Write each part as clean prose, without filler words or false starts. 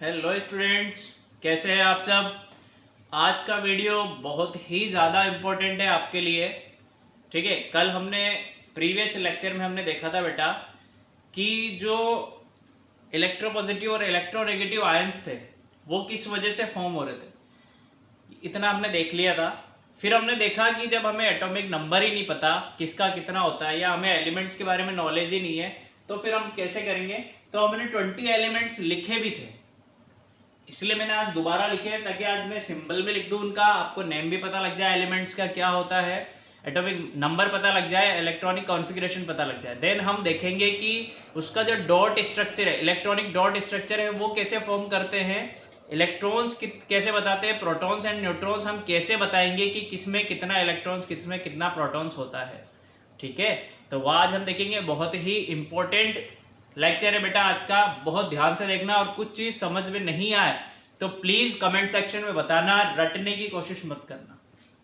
Hello students, कैसे हैं आप सब। आज का वीडियो बहुत ही ज़्यादा इम्पोर्टेंट है आपके लिए। ठीक है, कल हमने प्रीवियस लेक्चर में हमने देखा था बेटा कि जो इलेक्ट्रोपॉजिटिव और इलेक्ट्रोनेगेटिव आयंस थे वो किस वजह से फॉर्म हो रहे थे, इतना हमने देख लिया था। फिर हमने देखा कि जब हमें एटॉमिक नंबर ही नहीं पता किसका कितना होता है या हमें एलिमेंट्स के बारे में नॉलेज ही नहीं है तो फिर हम कैसे करेंगे। तो हमने 20 एलिमेंट्स लिखे भी थे, इसलिए मैंने आज दोबारा लिखे हैं ताकि आज मैं सिंबल भी लिख दूं उनका, आपको नेम भी पता लग जाए, एलिमेंट्स का क्या होता है, एटॉमिक नंबर पता लग जाए, इलेक्ट्रॉनिक कॉन्फ़िगरेशन पता लग जाए। देन हम देखेंगे कि उसका जो डॉट स्ट्रक्चर है, इलेक्ट्रॉनिक डॉट स्ट्रक्चर है, वो कैसे फॉर्म करते हैं, इलेक्ट्रॉन्स कैसे बताते हैं, प्रोटॉन्स एंड न्यूट्रॉन्स हम कैसे बताएंगे कि किसमें कितना इलेक्ट्रॉन्स किसमें कितना प्रोटॉन्स होता है। ठीक है, तो वो आज हम देखेंगे। बहुत ही इंपॉर्टेंट लेक्चर है बेटा आज का, बहुत ध्यान से देखना और कुछ चीज़ समझ में नहीं आए तो प्लीज़ कमेंट सेक्शन में बताना, रटने की कोशिश मत करना।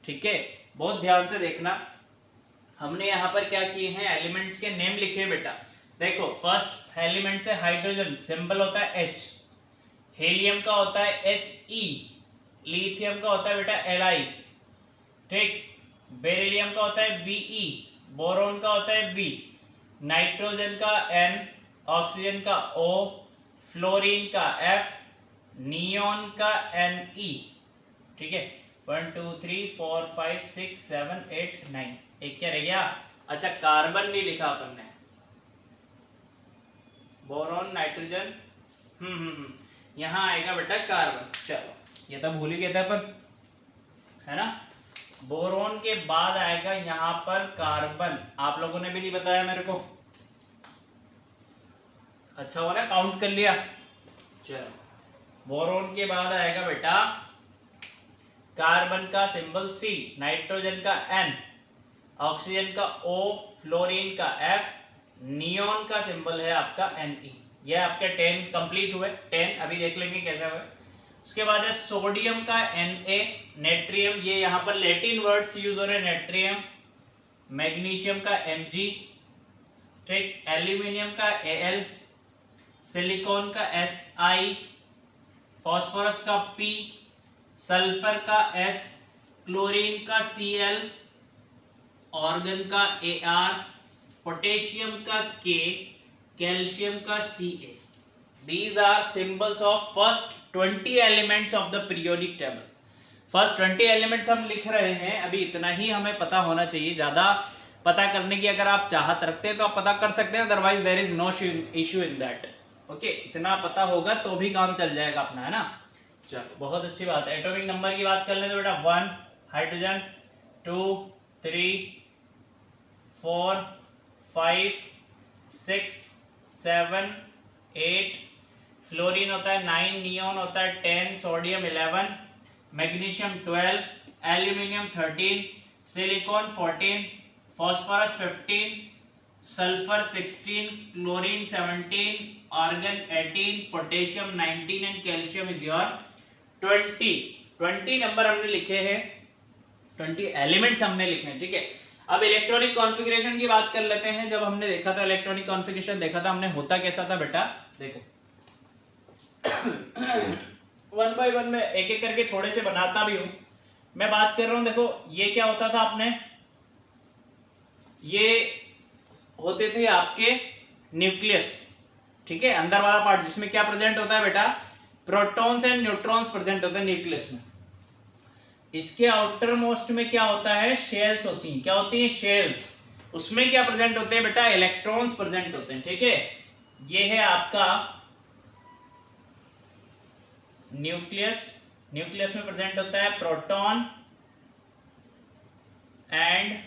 ठीक है, बहुत ध्यान से देखना। हमने यहाँ पर क्या किए हैं, एलिमेंट्स के नेम लिखे बेटा। देखो, फर्स्ट एलिमेंट से हाइड्रोजन सिंबल होता है H, हीलियम का होता है He, लिथियम का होता है बेटा Li, ठीक, बेरिलियम का होता है Be, बोरोन का होता है B, नाइट्रोजन का N, ऑक्सीजन का O, फ्लोरीन का F, नियॉन का Ne। ठीक है, 1 2 3 4 5 6 7 8 9, एक क्या रह गया। अच्छा, कार्बन नहीं लिखा अपन ने, बोरोन, नाइट्रोजन, यहाँ आएगा बेटा कार्बन। चलो, ये तो भूल ही गए थे अपन, है ना। बोरोन के बाद आएगा यहाँ पर कार्बन, आप लोगों ने भी नहीं बताया मेरे को, अच्छा हो ना, काउंट कर लिया। चलो, बोरोन के बाद आएगा बेटा कार्बन का सिंबल C, नाइट्रोजन का N, ऑक्सीजन का O, फ्लोरीन का F, नियॉन का सिंबल है आपका Ne। ये आपके 10 कंप्लीट हुए। 10 अभी देख लेंगे कैसे हुए। उसके बाद है सोडियम का Na, नेट्रियम, ये यहाँ पर लैटिन वर्ड्स यूज हो रहे हैं, नेट्रियम, मैग्नीशियम का Mg, ठीक, एल्यूमिनियम का Al, सिलिकॉन का Si, फास्फोरस का P, सल्फर का S, क्लोरीन का Cl, ऑर्गन का Ar, पोटेशियम का K, कैल्शियम का Ca। These are symbols of first 20 elements of the periodic table। First 20 elements हम लिख रहे हैं, अभी इतना ही हमें पता होना चाहिए। ज़्यादा पता करने की अगर आप चाहत रखते हैं तो आप पता कर सकते हैं, otherwise there is no issue in that. Okay, इतना पता होगा तो भी काम चल जाएगा अपना, है ना। चलो, बहुत अच्छी बात है। एटॉमिक नंबर की बात कर लेते बेटा, 1 हाइड्रोजन, 2 3 4 5 6 7 8, फ्लोरीन होता है 9, नियॉन होता है 10, sodium 11, magnesium 12, aluminium 13, silicon 14, phosphorus 15, sulphur 16, chlorine 17, argon 18, potassium 19 and calcium is your 20 number हमने लिखे हैं, 20 एलिमेंट्स हमने लिखे हैं। ठीक है, अब इलेक्ट्रॉनिक कॉन्फ़िगरेशन की बात कर लेते हैं। जब हमने देखा था इलेक्ट्रॉनिक कॉन्फ़िगरेशन देखा था हमने, होता कैसा था बेटा, देखो वन बाय वन में एक एक करके थोड़े से बनाता भी हूं। मैं बात कर रहा हूं, देखो ये क्या होता था अपने, ये होते थे आपके न्यूक्लियस। ठीक है, अंदर वाला पार्ट जिसमें क्या प्रेजेंट होता है बेटा, प्रोटॉन्स एंड न्यूट्रॉन्स प्रेजेंट होते हैं न्यूक्लियस में। इसके आउटर मोस्ट में क्या होता है, शेल्स होती हैं। क्या होती हैं, शेल्स। उसमें क्या प्रेजेंट होते हैं बेटा, इलेक्ट्रॉन्स प्रेजेंट होते हैं। ठीक है, ये है आपका न्यूक्लियस। न्यूक्लियस में प्रेजेंट होता है प्रोटॉन एंड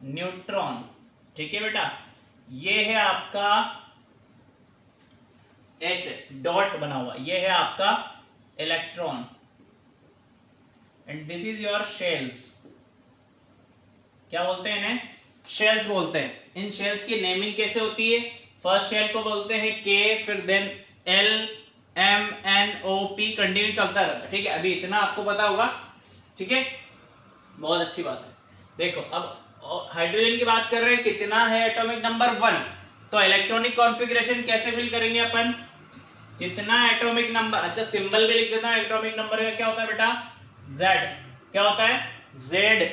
न्यूट्रॉन। ठीक है बेटा, ये है आपका ऐसे डॉट बना हुआ, ये है आपका electron and this is your shells. क्या बोलते हैं इन्हें, शेल्स बोलते हैं। इन शेल्स की नेमिंग कैसे होती है, फर्स्ट शेल को बोलते हैं के, फिर then L M N O P, continue चलता रहता है। ठीक है, अभी इतना आपको पता होगा। ठीक है, बहुत अच्छी बात है। देखो, अब हाइड्रोजन की बात कर रहे हैं, कितना है एटॉमिक नंबर 1, तो इलेक्ट्रॉनिक कॉन्फ़िगरेशन कैसे फिल करेंगे अपन, जितना एटॉमिक नंबर, अच्छा सिंबल भी लिख देता हूं एटॉमिक नंबर का, क्या होता है बेटा, Z। क्या होता है, Z।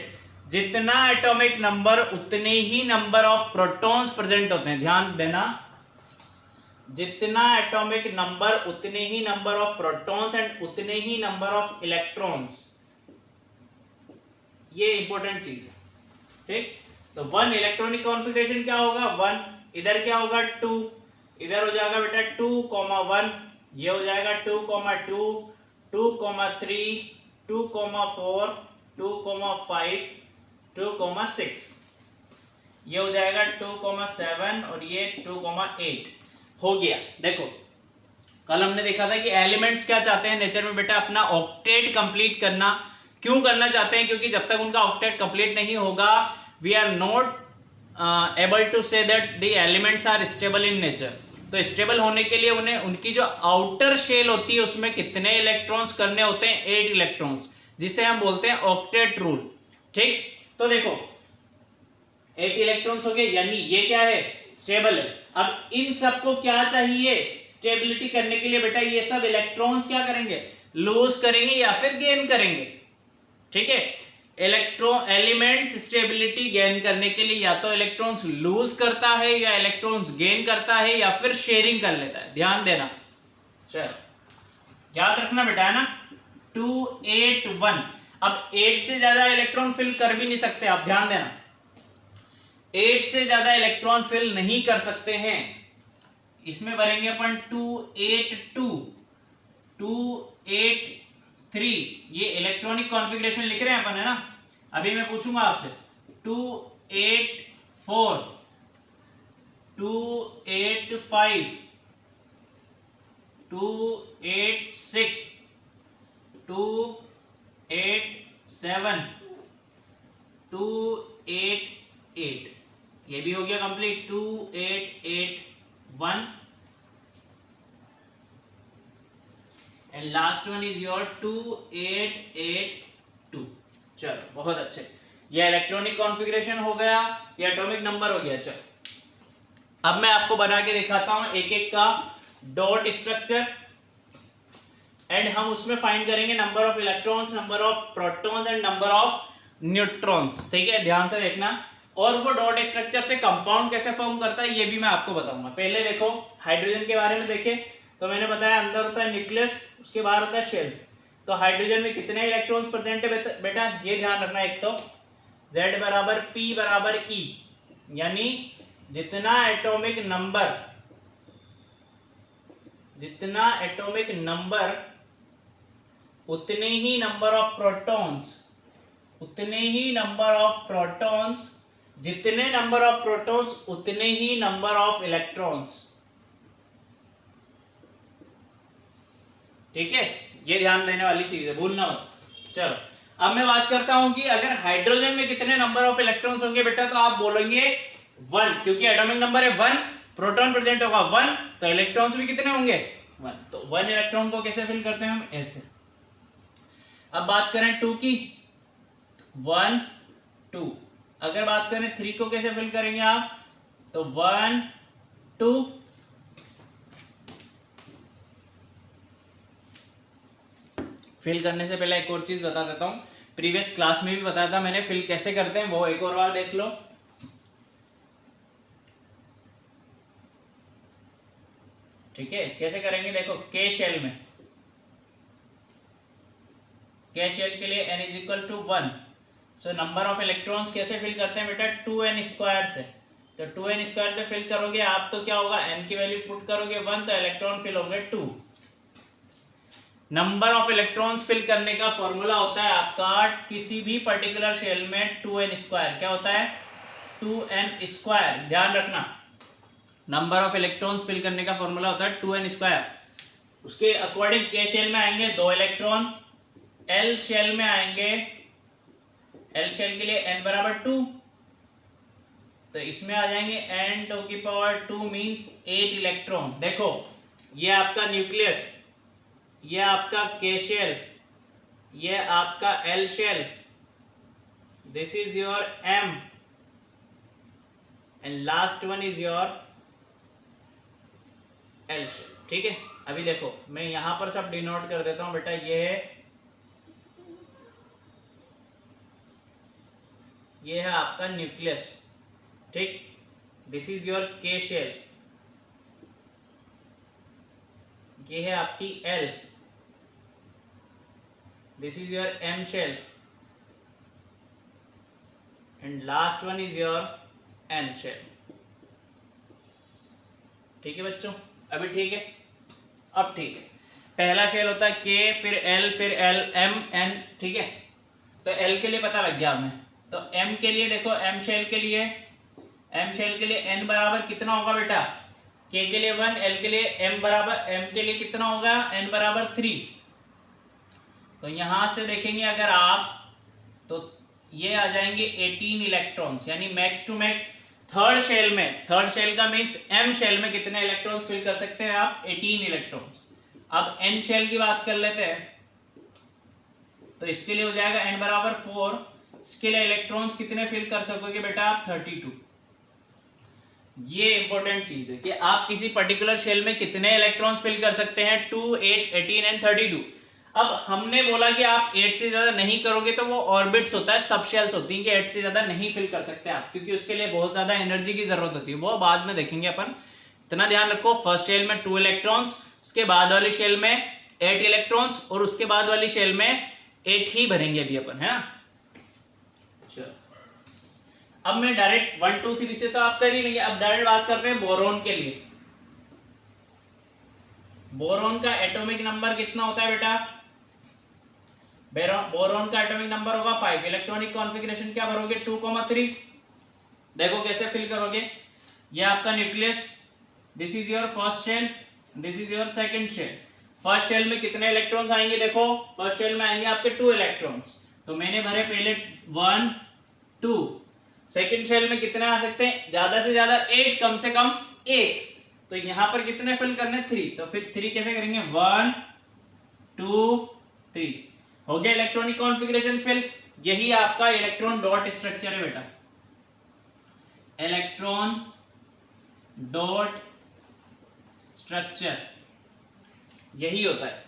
जितना एटॉमिक नंबर उतने ही नंबर ऑफ प्रोटॉन्स प्रेजेंट होते हैं, ध्यान देना, जितना एटॉमिक नंबर उतने ही नंबर ऑफ प्रोटॉन्स एंड उतने ही नंबर ऑफ इलेक्ट्रॉन्स। ये इंपॉर्टेंट चीज है, ठीक। तो 1 इलेक्ट्रॉनिक कॉन्फ़िगरेशन क्या होगा, 1, इधर क्या होगा 2, इधर हो जाएगा बेटा 2,1, ये हो जाएगा 2,2, 2,3, 2,4, 2,5, 2,6, ये हो जाएगा 2,7 और ये 2,8 हो गया। देखो कल हमने देखा था कि एलिमेंट्स क्या चाहते हैं नेचर में बेटा, अपना ऑक्टेट कंप्लीट करना। क्यों करना चाहते हैं, क्योंकि जब तक उनका ऑक्टेट कंप्लीट नहीं होगा we are not able to say that the elements are stable in nature. तो स्टेबल होने के लिए उन्हें उनकी जो आउटर शेल होती है उसमें कितने इलेक्ट्रॉन्स करने होते हैं, 8 इलेक्ट्रॉन्स, जिसे हम बोलते हैं ऑक्टेट रूल, ठीक। तो देखो 8 इलेक्ट्रॉन्स हो गए, यानी ये क्या है, स्टेबल है। अब इन सबको क्या चाहिए स्टेबिलिटी करने के लिए बेटा, ये सब इलेक्ट्रॉन्स क्या करेंगे, लूज करेंगे या फिर गेन करेंगे, ठीक है। इलेक्ट्रॉन एलिमेंट्स स्टेबिलिटी गेन करने के लिए या तो इलेक्ट्रॉन्स लूज करता है या इलेक्ट्रॉन्स गेन करता है या फिर शेयरिंग कर लेता है, ध्यान देना। चलो याद रखना बेटा, है ना, 2, 8, 1। अब 8 से ज्यादा इलेक्ट्रॉन फिल कर भी नहीं सकते आप, ध्यान देना, 8 से ज्यादा इलेक्ट्रॉन फिल नहीं कर सकते हैं। इसमें भरेंगे अपन 2, 8, 2, 2, 8, 3, ये इलेक्ट्रॉनिक कॉन्फ़िगरेशन लिख रहे हैं अपन, है ना। अभी मैं पूछूंगा आपसे 2, 8, 4, 2, 8, 5, 2, 8, 6, 2, 8, 7, 2, 8, 8, ये भी हो गया complete, 2, 8, 8, 1 and last one is your 2, 8, 8, 2। चलो बहुत अच्छे, ये इलेक्ट्रॉनिक कॉन्फ़िगरेशन हो गया, ये एटॉमिक नंबर हो गया। चलो अब मैं आपको बना के दिखाता हूं एक एक का डॉट स्ट्रक्चर एंड हम उसमें फाइंड करेंगे number of electrons, number of protons and number of neutrons, ठीक है, ध्यान से देखना। और वो डॉट स्ट्रक्चर से कंपाउंड कैसे फॉर्म करता है ये भी मैं आपको बताऊंगा। पहले देखो हाइड्रोजन के बारे में देखें तो मैंने बताया अंदर होता है न्यूक्लियस, उसके बाहर होता है शेल्स। तो हाइड्रोजन में कितने इलेक्ट्रॉन्स प्रेजेंट है बेटा, ये ध्यान रखना। एक तो Z बराबर P बराबर E, यानी जितना एटॉमिक नंबर उतने ही नंबर ऑफ प्रोटॉन्स, उतने ही नंबर ऑफ प्रोटॉन्स, जितने नंबर ऑफ प्रोटॉन्स उतने ही नंबर ऑफ इलेक्ट्रॉन्स, ठीक है, ये ध्यान देने वाली चीज है, भूलना मत। चलो अब मैं बात करता हूं कि अगर हाइड्रोजन में कितने नंबर ऑफ इलेक्ट्रॉन्स होंगे बेटा, तो आप बोलेंगे 1, क्योंकि एटॉमिक नंबर है 1, प्रोटॉन प्रेजेंट होगा 1, तो इलेक्ट्रॉन्स भी कितने होंगे 1। तो 1 इलेक्ट्रॉन को कैसे फिल करते हैं हम, ऐसे। अब बात करें 2 की, 1, 2। अगर बात करें 3 को कैसे फिल करेंगे आप, तो 1, 2। फिल करने से पहले एक और चीज बता देता हूं, प्रीवियस क्लास में भी बताया था मैंने फिल कैसे करते हैं, वो एक और बार देख लो। ठीक है, कैसे करेंगे देखो, के शेल में, के शेल के लिए n is equal to 1, so number of electrons कैसे फिल करते हैं बेटा, 2n स्क्वायर से। तो 2n स्क्वायर से फिल करोगे आप तो क्या होगा, n की वैल्यू पुट करोगे 1, तो इलेक्ट्रॉन फिल होंगे 2। नंबर ऑफ इलेक्ट्रॉन्स फिल करने का फॉर्मूला होता है आपका किसी भी पर्टिकुलर शेल में 2n स्क्वायर, क्या होता है 2n स्क्वायर, ध्यान रखना। नंबर ऑफ इलेक्ट्रॉन्स फिल करने का फॉर्मूला होता है 2n स्क्वायर। उसके अकॉर्डिंग के शेल में आएंगे 2 इलेक्ट्रॉन, एल शेल में आएंगे, एल शेल के लिए n बराबर 2, तो इसमें आ जाएंगे n टू की पावर 2 मीन्स 8 इलेक्ट्रॉन। देखो ये आपका न्यूक्लियस, ये आपका के शेल, ये आपका L shell, this is your m and last one is your L shell, ठीक है। अभी देखो मैं यहां पर सब डिनोट कर देता हूं बेटा, ये है आपका न्यूक्लियस, ठीक। This is your K shell, ये है आपकी L, this is your M shell, and last one is your N shell. ठीक है बच्चों, अभी ठीक है। अब ठीक है, पहला शेल होता है के, फिर एल, फिर एल, एम, एन, ठीक है। तो एल के लिए पता लग गया हमें। तो एम के लिए देखो, एम शेल के लिए एन बराबर कितना होगा बेटा, के लिए 1, एल के लिए एम के लिए कितना होगा, एन बराबर 3। तो यहां से देखेंगे अगर आप, तो ये आ जाएंगे 18 इलेक्ट्रॉन्स, यानी max to max third shell का मीन्स एम शेल में कितने इलेक्ट्रॉन्स फिल कर सकते हैं आप, 18 इलेक्ट्रॉन्स। अब एन शेल की बात कर लेते हैं, तो इसके लिए हो जाएगा एन बराबर 4, इसके लिए इलेक्ट्रॉन्स कितने फिल कर सकोगे बेटा आप, 32। ये इंपॉर्टेंट चीज है कि आप किसी पर्टिकुलर शेल में कितने इलेक्ट्रॉन्स फिल कर सकते हैं, 2, 8, 18 एंड 32। अब हमने बोला कि आप 8 से ज्यादा नहीं करोगे तो वो ऑर्बिट्स होता है, सब शेल्स होती हैं कि 8 से ज्यादा नहीं फिल कर सकते आप, क्योंकि उसके लिए बहुत ज्यादा एनर्जी की जरूरत होती है, वो बाद में देखेंगे अपन। इतना ध्यान रखो, फर्स्ट शेल में 2 इलेक्ट्रॉन्स, उसके बाद वाली शेल में 8 इलेक्ट्रॉन्स, और उसके बाद वाली शेल में 8 ही भरेंगे अभी अपन, है ना। अब मैं डायरेक्ट 1, 2, 3 से तो आप कर ही लेंगे, अब डायरेक्ट बात करते हैं बोरोन के लिए। बोरोन का एटॉमिक नंबर कितना होता है बेटा, बोरोन का एटॉमिक नंबर होगा 5। इलेक्ट्रॉनिक कॉन्फ़िगरेशन क्या भरोगे, 2,3। देखो कैसे फिल करोगे, ये आपका nucleus, this is your first shell, this is your second shell. First shell में कितने इलेक्ट्रॉन्स आएंगे, देखो फर्स्ट शेल में आएंगे आपके 2 इलेक्ट्रॉन्स, तो मैंने भरे पहले 1, 2। सेकंड शेल में कितने आ सकते हैं, ज्यादा से ज्यादा 8, कम से कम 1। तो यहां पर कितने फिल करने, 3। तो फिर 3 कैसे करेंगे, 1, 2, 3, हो गया इलेक्ट्रॉनिक कॉन्फ़िगरेशन फिल। यही आपका इलेक्ट्रॉन डॉट स्ट्रक्चर है बेटा, इलेक्ट्रॉन डॉट स्ट्रक्चर यही होता है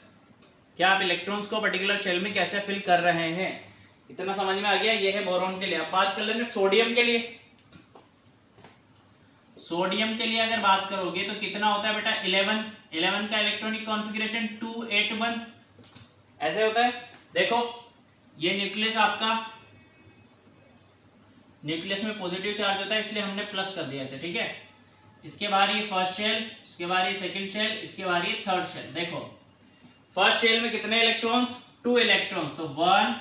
कि आप इलेक्ट्रॉन्स को पर्टिकुलर शेल में कैसे फिल कर रहे हैं। इतना समझ में आ गया, ये है बोरोन के लिए। अब बात कर लेंगे सोडियम के लिए। सोडियम के लिए अगर बात करोगे तो कितना होता है बेटा, 11 का इलेक्ट्रॉनिक कॉन्फ़िगरेशन 2, 8, 1 ऐसे होता है। देखो ये न्यूक्लियस आपका, न्यूक्लियस में पॉजिटिव चार्ज होता है इसलिए हमने प्लस कर दिया ऐसे, ठीक है। इसके बाद ये फर्स्ट शेल, इसके बाद ये सेकंड शेल, इसके बाद ये थर्ड शेल। देखो फर्स्ट शेल में कितने इलेक्ट्रॉन्स, 2 इलेक्ट्रॉन्स, तो 1,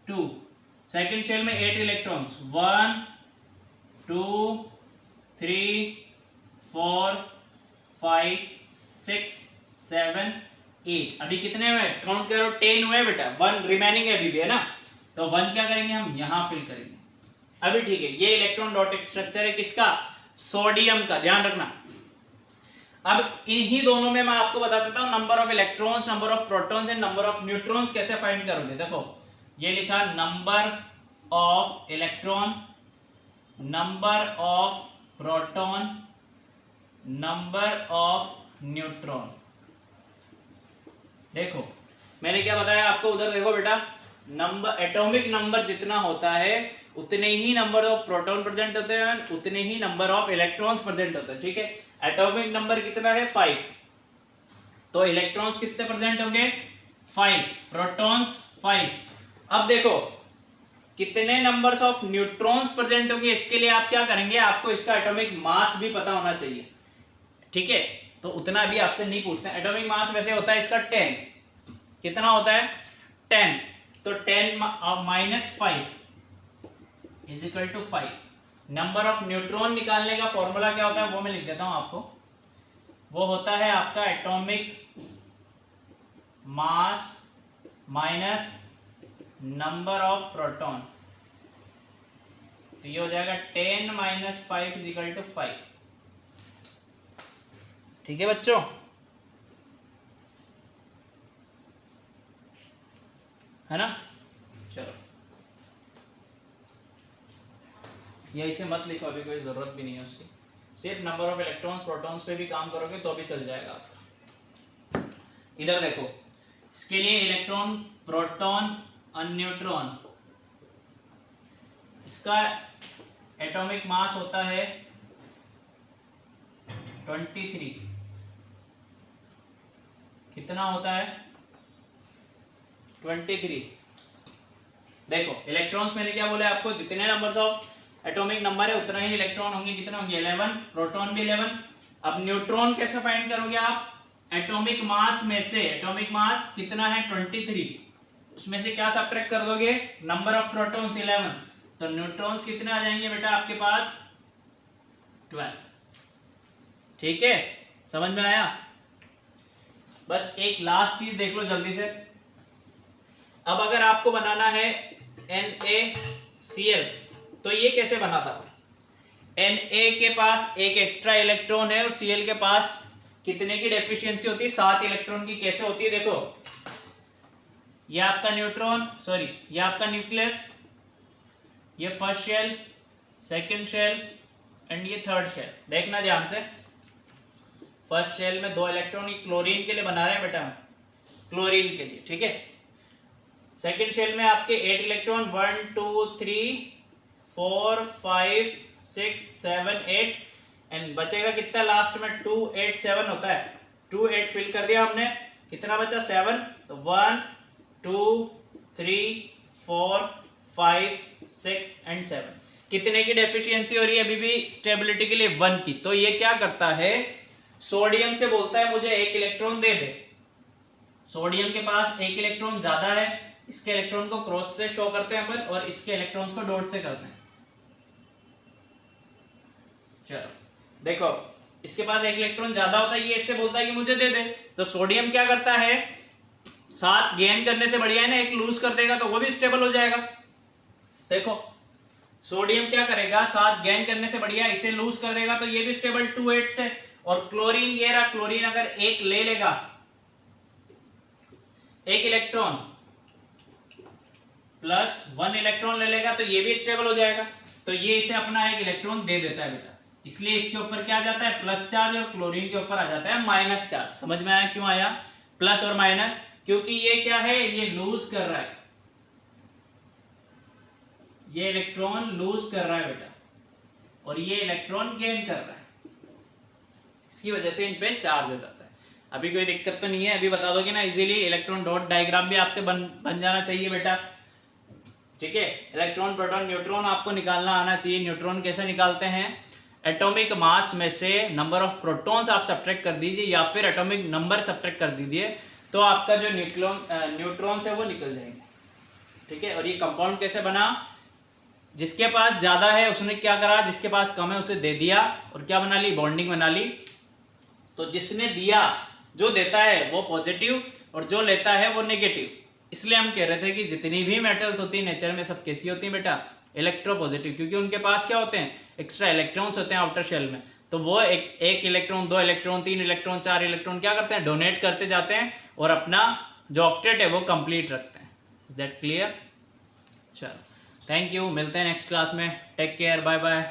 2। सेकंड शेल में 8 इलेक्ट्रॉन्स, 1, 2, 3, 4, 5, 6, 7, 8। अभी कितने हुए, काउंट करो, 10 हुए बेटा, 1 रिमेनिंग है अभी भी, है ना। तो 1 क्या करेंगे हम, यहां फिल करेंगे। अभी ठीक है, ये इलेक्ट्रॉन डॉट स्ट्रक्चर है किसका, सोडियम का, ध्यान रखना। अब इन्हीं दोनों में मैं आपको बता देता हूं number of electrons, number of protons and number of neutrons कैसे फाइंड करोगे। देखो ये लिखा number of electron, number of proton, number of neutron. देखो मैंने क्या बताया आपको, उधर देखो बेटा, नंबर एटॉमिक नंबर जितना होता है उतने ही नंबर ऑफ प्रोटॉन प्रेजेंट होते हैं, उतने ही नंबर ऑफ इलेक्ट्रॉन्स प्रेजेंट होते हैं, ठीक है। एटॉमिक नंबर कितना है, 5, तो इलेक्ट्रॉन्स कितने प्रेजेंट होंगे, 5, प्रोटॉन्स 5। अब देखो कितने नंबर्स ऑफ न्यूट्रॉन्स प्रेजेंट होंगे, इसके लिए आप क्या करेंगे, आपको इसका एटॉमिक मास भी पता होना चाहिए, ठीक है। तो उतना भी आपसे नहीं पूछते। एटॉमिक मास वैसे होता है इसका 10, कितना होता है, 10, तो 10 minus 5 is equal to 5। Number of neutron निकालने का फॉर्मूला क्या होता है वो मैं लिख देता हूं आपको, वो होता है आपका atomic mass minus number of proton. तो ये हो जाएगा 10 माइनस 5 इज इक्वल टू 5, ठीक है बच्चों। है ना, चलो ये इसे मत लिखो, अभी कोई जरूरत भी नहीं है उसकी, सिर्फ नंबर ऑफ इलेक्ट्रॉन्स प्रोटॉन्स पे भी काम करोगे तो भी चल जाएगा आपका। इधर देखो, इसके लिए इलेक्ट्रॉन, प्रोटॉन और न्यूट्रॉन, इसका एटॉमिक मास होता है 23। कितना होता है? 23। देखो इलेक्ट्रॉन्स मैंने क्या बोला आपको, जितने नंबर्स ऑफ एटॉमिक नंबर है उतना ही इलेक्ट्रॉन होंगे। कितने होंगे? 11। प्रोटॉन भी 11। अब न्यूट्रॉन कैसे फाइंड करोगे आप? एटॉमिक मास में से, एटॉमिक मास कितना है? 23, उसमें से क्या सब्ट्रैक्ट कर दोगे? नंबर ऑफ प्रोटॉन्स 11, तो न्यूट्रॉन्स कितने आ जाएंगे बेटा आपके पास? 12। ठीक है, समझ में आया? बस एक लास्ट चीज देख लो जल्दी से। अब अगर आपको बनाना है NaCl, तो ये कैसे बना था? Na के पास एक एक्स्ट्रा इलेक्ट्रॉन है और Cl के पास कितने की डेफिशिएंसी होती है? 7 इलेक्ट्रॉन की। कैसे होती है देखो, ये आपका न्यूट्रॉन, सॉरी ये आपका न्यूक्लियस, ये first shell, second shell and ये थर्ड शेल। देखना ध्यान से, फर्स्ट शेल में 2 इलेक्ट्रॉन क्लोरीन के लिए बना रहे हैं बेटा, क्लोरीन के लिए, ठीक है। सेकंड शेल में आपके 8 इलेक्ट्रॉन, 1 2 3 4 5 6 7 8 एंड बचेगा कितना लास्ट में? 2 8 7 होता है। 2 8 फिल कर दिया हमने, कितना बचा? 7। तो 1 2 3 4 5 6 एंड 7। कितने की डेफिशिएंसी हो रही है अभी भी? स्टेबिलिटी के लिए 1 की। तो ये क्या करता है? सोडियम से बोलता है मुझे 1 इलेक्ट्रॉन दे दे। सोडियम के पास 1 इलेक्ट्रॉन ज्यादा है, इसके इलेक्ट्रॉन को क्रॉस से शो करते हैं अपन और इसके इलेक्ट्रॉन्स को डॉट से करते हैं। चलो देखो, इसके पास 1 इलेक्ट्रॉन ज्यादा होता है, ये इससे बोलता है कि मुझे दे दे। तो सोडियम क्या करता है? 7 गेन करने से बढ़िया है ना 1 लूज कर देगा, तो वो भी स्टेबल हो जाएगा। देखो सोडियम क्या करेगा? 7 गेन करने से बढ़िया इसे लूज कर देगा, तो ये भी स्टेबल 2 8 से। और क्लोरीन ये रहा, क्लोरीन अगर 1 ले लेगा, 1 इलेक्ट्रॉन प्लस 1 इलेक्ट्रॉन ले लेगा, तो ये भी स्टेबल हो जाएगा। तो ये इसे अपना 1 इलेक्ट्रॉन दे देता है बेटा, इसलिए इसके ऊपर क्या आ जाता है? प्लस चार्ज, और क्लोरीन के ऊपर आ जाता है माइनस चार्ज। समझ में आया क्यों आया प्लस और माइनस? क्योंकि ये क्या है? ये लूज कर रहा है, ये इलेक्ट्रॉन लूज कर रहा है बेटा, और ये इलेक्ट्रॉन गेन कर रहा है, इसकी वजह से इन पे चार्ज आ जाता है। अभी कोई दिक्कत तो नहीं है? अभी बता दोगे ना इजीली? इलेक्ट्रॉन डॉट डायग्राम भी आपसे बन जाना चाहिए बेटा, ठीक है। इलेक्ट्रॉन, प्रोटॉन, न्यूट्रॉन आपको निकालना आना चाहिए। न्यूट्रॉन कैसे निकालते हैं? एटॉमिक मास में से नंबर ऑफ प्रोटॉन्स आप सब्ट्रैक्ट कर दीजिए, या फिर एटॉमिक नंबर सब्ट्रैक्ट कर दीजिए, तो आपका जो न्यूट्रॉन्स है वो निकल जाएंगे, ठीक है। और ये कंपाउंड कैसे बना? जिसके पास ज्यादा है उसने क्या करा, जिसके पास कम है उसे दे दिया, और क्या बना ली? बॉन्डिंग बना ली। तो जिसने दिया, जो देता है वो पॉजिटिव और जो लेता है वो नेगेटिव। इसलिए हम कह रहे थे कि जितनी भी मेटल्स होती है नेचर में सब कैसी होती है बेटा? इलेक्ट्रोपॉजिटिव, क्योंकि उनके पास क्या होते हैं? एक्स्ट्रा इलेक्ट्रॉन्स होते हैं आउटर शेल में। तो वो एक इलेक्ट्रॉन, 2 इलेक्ट्रॉन, 3 इलेक्ट्रॉन, 4 इलेक्ट्रॉन क्या करते हैं? डोनेट करते जाते हैं और अपना जो ऑक्टेट है वो कंप्लीट रखते हैं। Is that clear? चलो थैंक यू, मिलते हैं नेक्स्ट क्लास में। Take care, bye bye.